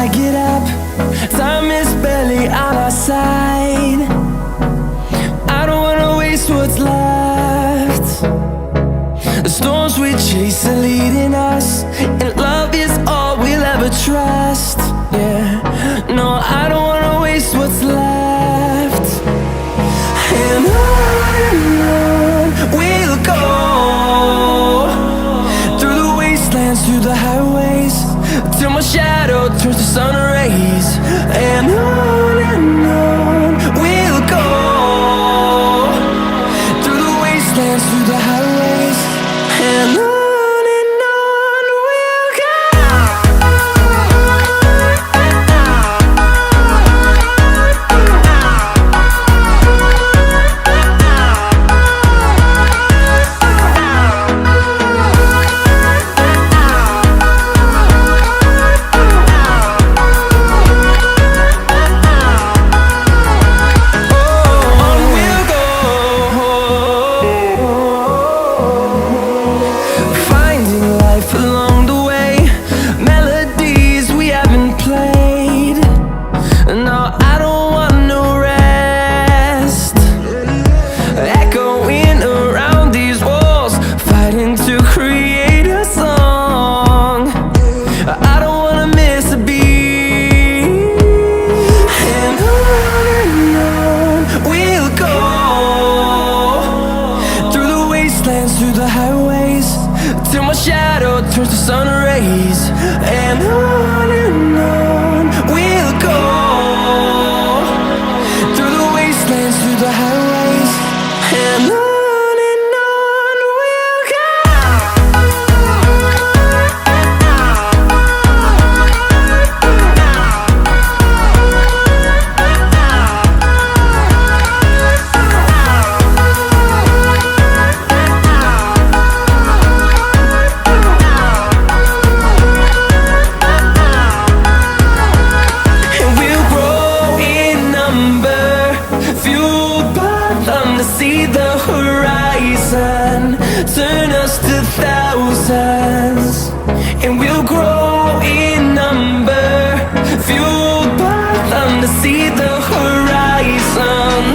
I get up, time is barely on our side. I don't wanna waste what's left. The storms we chase are leading us, and love is all we'll ever trust. Yeah, no, I don't wanna waste what's left. And on we'll go, through the wastelands, through the highways, till my shadow turns to sun rays. And on we'll go, through the wastelands, through the highways, and on we'll go. Along the way, melodies we haven't played. No, I don't want no rest. Echoing around these walls, fighting to create a song. I don't wanna miss a beat. And on we'll go, through the wastelands, through the highways, till my shadow turns to sun rays. And on we'll go, through the wastelands, through the highways, and on we'll go. See the horizon, turn us to thousands, and we'll grow in number, fueled by them to see the horizon.